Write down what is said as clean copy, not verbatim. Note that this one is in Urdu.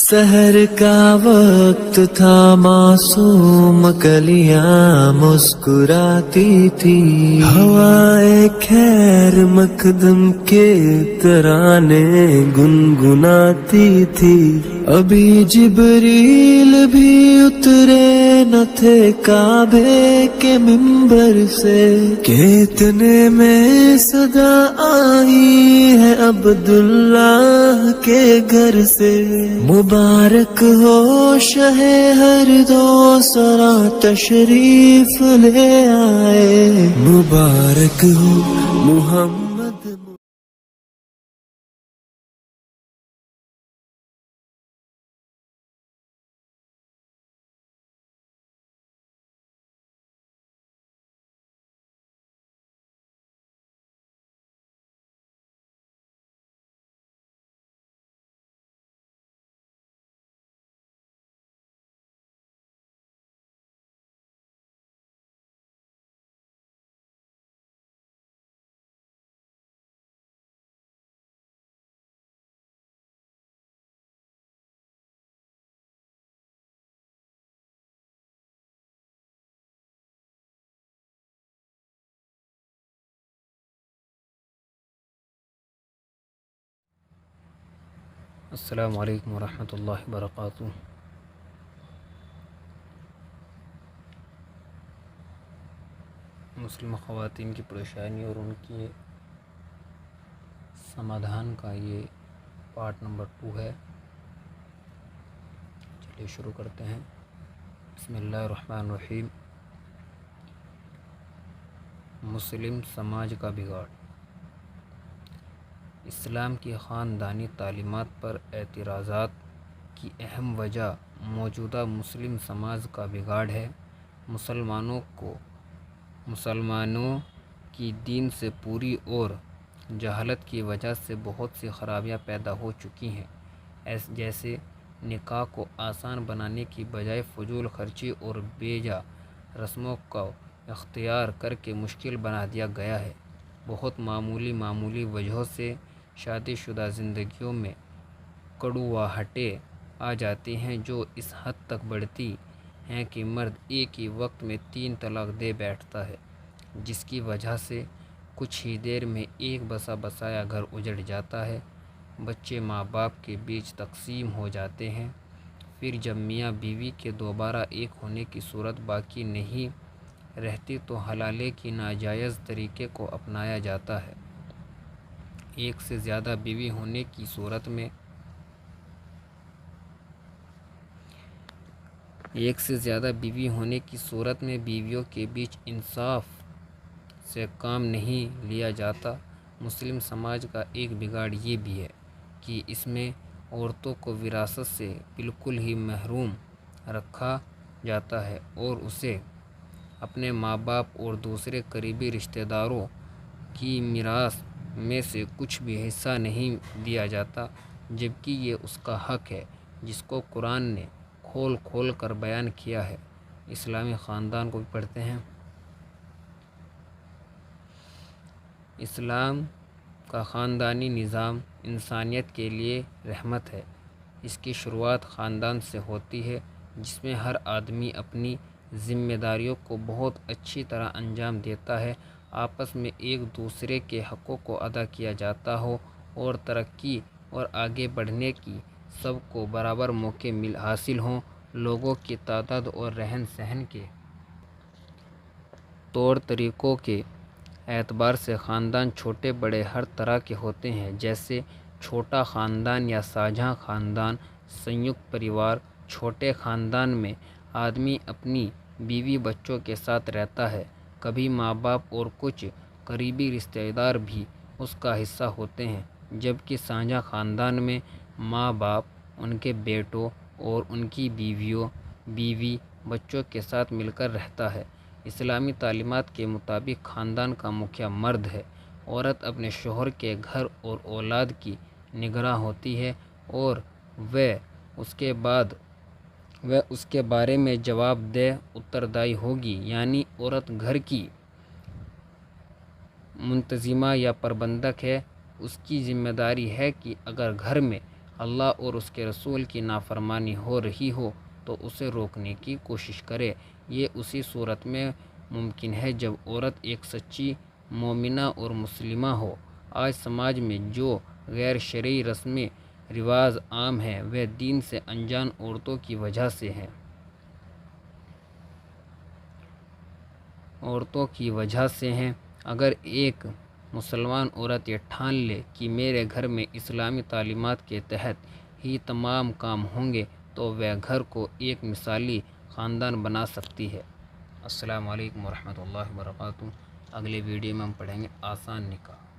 سحر کا وقت تھا، معصوم کلیاں مسکراتی تھی، ہوائے خیر مقدم کے ترانے گنگناتی تھی۔ ابھی جبریل بھی اترے نہ تھے کعبے کے منبر سے کہ اتنے میں صدا آئی ہے عبداللہ کے گھر سے۔ مبارک ہو شہ ہر دو سرا تشریف لے آئے، مبارک ہو محمد۔ السلام علیکم ورحمۃ اللہ وبرکاتہ۔ مسلم خواتین کی پریشانی اور ان کے سمادھان کا یہ پارٹ نمبر 2 ہے۔ چلیے شروع کرتے ہیں۔ بسم اللہ الرحمن الرحیم۔ مسلم سماج کا بگاڑ۔ اسلام کی خاندانی تعلیمات پر اعتراضات کی اہم وجہ موجودہ مسلم سماج کا بگاڑ ہے۔ مسلمانوں کی دین سے پوری اور جہالت کی وجہ سے بہت سی خرابیاں پیدا ہو چکی ہیں، جیسے نکاح کو آسان بنانے کی بجائے فضول خرچی اور بے جا رسموں کو اختیار کر کے مشکل بنا دیا گیا ہے۔ بہت معمولی وجہوں سے شادی شدہ زندگیوں میں کڑواہٹیں آ جاتی ہیں، جو اس حد تک بڑھتی ہیں کہ مرد ایک ہی وقت میں 3 طلاق دے بیٹھتا ہے، جس کی وجہ سے کچھ ہی دیر میں ایک بسا بسایا گھر اجڑ جاتا ہے۔ بچے ماں باپ کے بیچ تقسیم ہو جاتے ہیں۔ پھر جب میاں بیوی کے دوبارہ ایک ہونے کی صورت باقی نہیں رہتی تو حلالے کی ناجائز طریقے کو اپنایا جاتا ہے۔ ایک سے زیادہ بیوی ہونے کی صورت میں بیویوں کے بیچ انصاف سے کام نہیں لیا جاتا۔ مسلم سماج کا ایک بگاڑ یہ بھی ہے کہ اس میں عورتوں کو وراثت سے بالکل ہی محروم رکھا جاتا ہے اور اسے اپنے ماں باپ اور دوسرے قریبی رشتہ داروں کی میراث میں سے کچھ بھی حصہ نہیں دیا جاتا، جبکہ یہ اس کا حق ہے جس کو قرآن نے کھول کر بیان کیا ہے۔ اسلامی خاندان کو بھی پڑھتے ہیں۔ اسلام کا خاندانی نظام انسانیت کے لیے رحمت ہے۔ اس کی شروعات خاندان سے ہوتی ہے، جس میں ہر آدمی اپنی ذمہ داریوں کو بہت اچھی طرح انجام دیتا ہے، آپس میں ایک دوسرے کے حقوق کو ادا کیا جاتا ہو اور ترقی اور آگے بڑھنے کی سب کو برابر موقع حاصل ہوں۔ لوگوں کی تعداد اور رہن سہن کے طور طریقوں کے اعتبار سے خاندان چھوٹے بڑے ہر طرح کے ہوتے ہیں، جیسے چھوٹا خاندان یا سانجھا خاندان، سنیکت پریوار۔ چھوٹے خاندان میں آدمی اپنی بیوی بچوں کے ساتھ رہتا ہے، کبھی ماں باپ اور کچھ قریبی رشتہ دار بھی اس کا حصہ ہوتے ہیں، جبکہ سانجھا خاندان میں ماں باپ ان کے بیٹوں اور ان کی بیوی بچوں کے ساتھ مل کر رہتا ہے۔ اسلامی تعلیمات کے مطابق خاندان کا مکھیہ مرد ہے، عورت اپنے شوہر کے گھر اور اولاد کی نگراں ہوتی ہے اور وہ اس کے بارے میں جواب دہ اتردائی ہوگی، یعنی عورت گھر کی منتظمہ یا پربندک ہے۔ اس کی ذمہ داری ہے کہ اگر گھر میں اللہ اور اس کے رسول کی نافرمانی ہو رہی ہو تو اسے روکنے کی کوشش کرے۔ یہ اسی صورت میں ممکن ہے جب عورت ایک سچی مومنہ اور مسلمہ ہو۔ آج سماج میں جو غیر شرعی رسمیں رواج عام ہیں وہ دین سے انجان عورتوں کی وجہ سے ہیں۔ اگر ایک مسلمان عورت یہ ٹھان لے کہ میرے گھر میں اسلامی تعلیمات کے تحت ہی تمام کام ہوں گے تو وہ گھر کو ایک مثالی خاندان بنا سکتی ہے۔ السلام علیکم ورحمۃ اللہ وبرکاتہ۔ اگلے ویڈیو میں ہم پڑھیں گے آسان نکاح۔